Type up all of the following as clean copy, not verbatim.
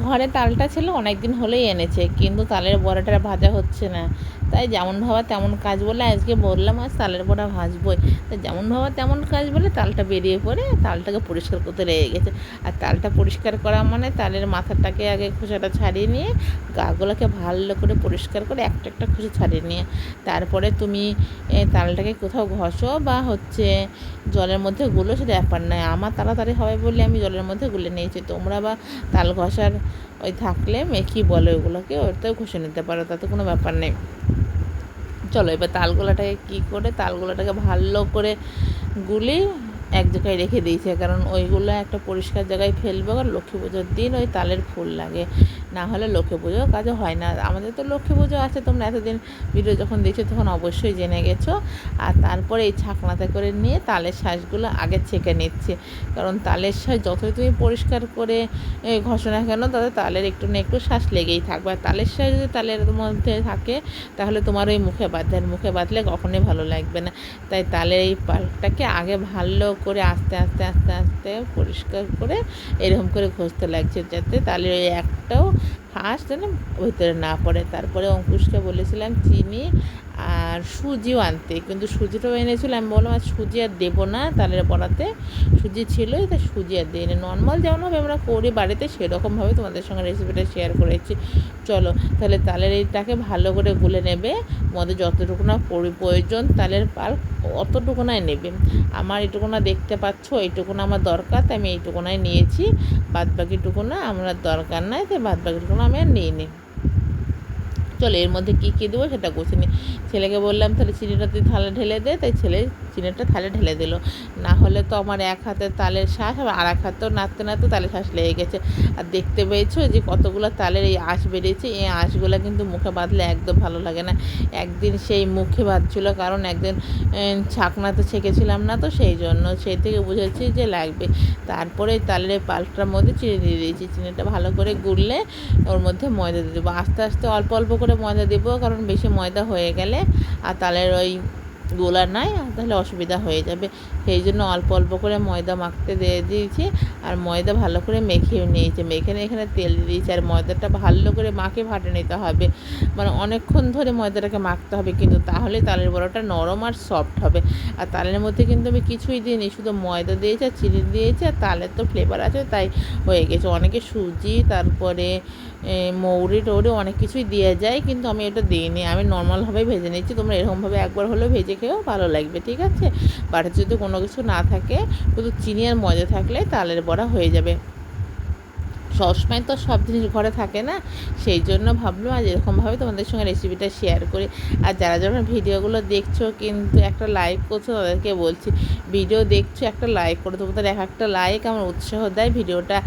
ঘরে তালটা ছিল, অনেক দিন হলেই এনেছে, কিন্তু তালের বড়াটা ভাজা হচ্ছে না। তাই যেমন ভাবা তেমন কাজ বলে আজকে বললাম আজ তালের বড়া ভাজবই। তাই যেমন ভাবা তেমন কাজ বলে তালটা বেরিয়ে পড়ে তালটাকে পরিষ্কার করতে লেগে গেছে। আর তালটা পরিষ্কার করা মানে তালের মাথাটাকে আগে খোসাটা ছাড়িয়ে নিয়ে গাগুলোকে ভালো করে পরিষ্কার করে একটা একটা খোসা ছাড়িয়ে নিয়ে তারপরে তুমি তালটাকে কোথাও ঘষো বা জলের মধ্যে গুলো, সেটা ব্যাপার নয়। আমার তাড়াতাড়ি হবে বলে আমি জলের মধ্যে গুলে নিয়েছি। তোমরা বা তাল ঘষার থাকলে মেখি বলে ওগুলোকে, ওটাও ঘষে নিতে পারো, তাতে কোনো ব্যাপার নেই। চলো এবার তালগোলাটাকে কী করে, তালগোলাটাকে ভালো করে গুলি এক জায়গায় রেখে দিয়েছে, কারণ ওইগুলো একটা পরিষ্কার জায়গায় ফেলবো। কারণ লক্ষ্মী পুজোর দিন ওই তালের ফুল লাগে, না হলে লক্ষ্মী পুজো কাজও হয় না। আমাদের তো লক্ষ্মী পুজো আছে, তোমরা এতদিন ভিডিও যখন দেখছো তখন অবশ্যই জেনে গেছো। আর তারপরে এই ছাকনাতে করে নিয়ে তালের শ্বাসগুলো আগে ছেঁকে নিচ্ছে, কারণ তালের শ্বাস যতই তুমি পরিষ্কার করে ঘষো না কেন তাতে তালের একটু না একটু শ্বাস লেগেই থাকবে। আর তালের শ্বাস যদি তালের মধ্যে থাকে তাহলে তোমার ওই মুখে বাঁধবে, আর মুখে বাঁধলে কখনোই ভালো লাগবে না। তাই তালের এই পালটাকে আগে ভালো করে আস্তে আস্তে আস্তে আস্তে পরিষ্কার করে এরকম করে ঘষতে লাগছে, যাতে তালের ওই একটাও ফাঁস যেন ভিতরে না পড়ে। তারপরে অঙ্কুশকে বলেছিলাম চিনি আর সুজিও আনতে, কিন্তু সুজিটাও এনেছিল। আমি বললাম আর সুজি আর দেবো না তালের বড়াতে, সুজি ছিলই, তাই সুজি আর দিই না। নর্মাল যেমনভাবে আমরা করি বাড়িতে সেরকমভাবে তোমাদের সঙ্গে রেসিপিটা শেয়ার করেছি। চলো তাহলে তালের এইটাকে ভালো করে গুলে নেবে, মধ্যে যতটুকু না প্রয়োজন তালের পাল অতটুকুনাই নেবে। আমার এইটুকুনা দেখতে পাচ্ছ, এইটুকুনা আমার দরকার, তাই আমি এইটুকুনাই নিয়েছি। বাদ বাকিটুকুনা আমার দরকার নাই, তাই বাদ বাকিটুকুনা আমি আর নিই নি। চলো এর মধ্যে কী কী দেবো সেটা গুছিয়ে নিই। ছেলেকে বললাম তাহলে চিনিটা তুই থালে ঢেলে দে, তাই ছেলে চিনিটা থালে ঢেলে দিল। না হলে তো আমার এক হাতে তালের শ্বাস, আবার আর এক হাতেও নাড়তে নাড়তে তালের শ্বাস লেগে গেছে। আর দেখতে পেয়েছো যে কতগুলো তালের এই আঁশ বেরিয়েছে, এই আঁশগুলো কিন্তু মুখে বাঁধলে একদম ভালো লাগে না। একদিন সেই মুখে বাঁধছিলো, কারণ একদিন ছাকনাতে ছেঁকেছিলাম না, তো সেই জন্য সেই থেকে বুঝেছি যে লাগবে। তারপরে তালের পালটার মধ্যে চিনি দিয়ে দিয়েছি, চিনিটা ভালো করে গুললে ওর মধ্যে ময়দা দিয়ে দেবো। আস্তে আস্তে অল্প অল্প করে ময়দা দেবো, কারণ বেশি ময়দা হয়ে গেলে আর তালের ওই গোলা নাই, তাহলে অসুবিধা হয়ে যাবে। সেই জন্য অল্প অল্প করে ময়দা মাখতে দিয়ে দিয়েছি। আর ময়দা ভালো করে মেখে নিয়েছি, মেখে নিয়ে এখানে তেল দিয়ে দিয়েছি। আর ময়দাটা ভালো করে মাখে ফাটে নিতে হবে, মানে অনেকক্ষণ ধরে ময়দাটাকে মাখতে হবে, কিন্তু তাহলে তালের বড়াটা নরম আর সফট হবে। আর তালের মধ্যে কিন্তু আমি কিছুই দিইনি, শুধু ময়দা দিয়েছি আর চিনি দিয়েছি, আর তালের তো ফ্লেভার আছে তাই হয়ে গেছে। অনেকে সুজি তারপরে মৌরি টৌরি অনেক কিছুই দিয়ে যায়, কিন্তু আমি এটা দিইনি, আমি নর্মালভাবেই ভেজে নিচ্ছি। তোমরা এরকমভাবে একবার হলেও ভেজে খেয়েও ভালো লাগবে, ঠিক আছে। বাড়িতে যদি কোনো কিছু না থাকে, শুধু চিনি আর ময়দা থাকলে তালের বড়া হয়ে যাবে। সবসময় তো সব জিনিস ঘরে থাকে না, সেই জন্য ভাবলাম আজ এরকমভাবে তোমাদের সঙ্গে রেসিপিটা শেয়ার করি। আর যারা যারা ভিডিওগুলো দেখছো কিন্তু একটা লাইক করছো, তাদেরকে বলছি ভিডিও দেখছো একটা লাইক করে, তোমাদের এক একটা লাইক আমার উৎসাহ দেয় ভিডিওটা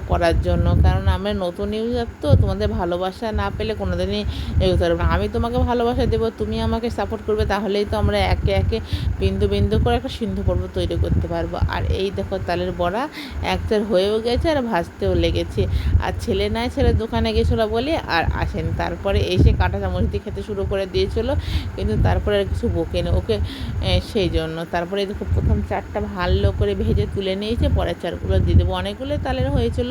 করার জন্য। কারণ আমরা নতুন ইউজার, তো তোমাদের ভালোবাসা না পেলে কোনো দিনই এগোতে পারবো না। আমি তোমাকে ভালোবাসা দেবো, তুমি আমাকে সাপোর্ট করবে, তাহলেই তো আমরা একে একে বিন্দু বিন্দু করে একটা সিন্ধু পর্ব তৈরি করতে পারবো। আর এই দেখো তালের বড়া একটার হয়েও গেছে আর ভাজতেও লেগেছে। আর ছেলে নাই, ছেলের দোকানে গেছিলো বলে আর আসেনি। তারপরে এসে কাঁটা চামচ দিয়ে খেতে শুরু করে দিয়েছিলো, কিন্তু তারপরে আর কিছু বকেনি ওকে, সেই জন্য। তারপরে দেখো প্রথম চারটা ভালো করে ভেজে তুলে নিয়েছে, পরের চারগুলো দিয়ে দেবো। অনেকগুলো তালের হয়েছিল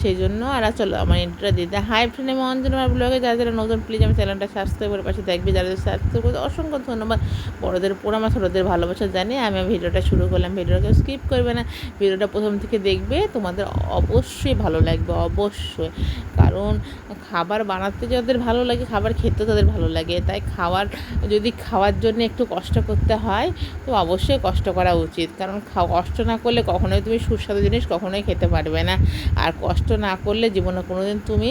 সেই জন্য। আর চলো আমার ইন্টারটা দিতে। হাই ফ্রেন্ড, আমি অঞ্জন আমার ব্লগে যারা যারা নতুন প্লিজ আমার চ্যানেলটা সাবস্ক্রাইব করে পাশে দেখবে, যারা সাবস্ক্রাইব করতে অসংখ্য ধন্যবাদ। বড়োদের পুরো আমার ছোটোদের ভালোবাসা জানিয়ে আমি ভিডিওটা শুরু করলাম। ভিডিওটাকে স্কিপ করবে না, ভিডিওটা প্রথম থেকে দেখবে, তোমাদের অবশ্যই ভালো লাগবে, অবশ্যই। কারণ খাবার বানাতে যাদের ভালো লাগে, খাবার খেতে তাদের ভালো লাগে। তাই যদি খাওয়ার জন্য একটু কষ্ট করতে হয় তো অবশ্যই কষ্ট করা উচিত, কারণ কষ্ট না করলে কখনোই তুমি সুস্বাদু জিনিস কখনোই খেতে পারবে না। আর কষ্ট না করলে জীবনে কোনো দিন তুমি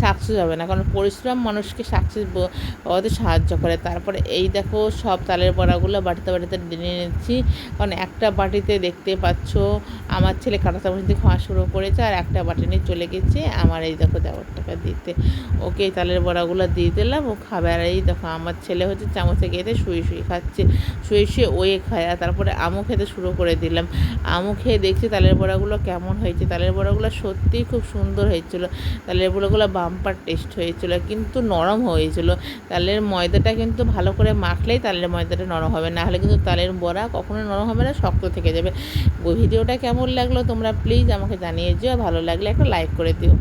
সাকসেস হবে না, কারণ পরিশ্রম মানুষকে সাকসেস হতে সাহায্য করে। তারপরে এই দেখো সব তালের বড়াগুলো বাটিতে বাটিতে নিয়ে নিচ্ছি, কারণ একটা বাটিতে দেখতে পাচ্ছ আমার ছেলে কাঁটা চামচ দিয়ে খাওয়া শুরু করেছে, আর একটা বাটি নিয়ে চলে গেছে আমার এই দেখো দেওয়ারটাকে দিতে। ওকে তালের বড়াগুলো দিয়ে দিলাম, ও খাবে। আর এই দেখো আমার ছেলে চামচে গেতে শুয়ে শুয়ে খাচ্ছে, শুয়ে শুয়ে ওয়ে খায়। আর তারপরে আমও খেতে শুরু করে দিলাম। আমও খেয়ে দেখছি তালের বড়াগুলো কেমন হয়েছে। তালের বড়াগুলো সত্যিই খুব সুন্দর হয়েছিল, তালের বড়াগুলো বাম্পার টেস্ট হয়েছিল, কিন্তু নরম হয়েছিল। তালের ময়দাটা কিন্তু ভালো করে মাখলেই তালের ময়দাটা নরম হবে, না হলে কিন্তু তালের বড়া কখনো নরম হবে না, শক্ত থেকে যাবে। ভিডিওটা কেমন লাগলো তোমরা প্লিজ আমাকে জানিয়ে দিও, ভালো লাগলে একটা লাইক করে দিও।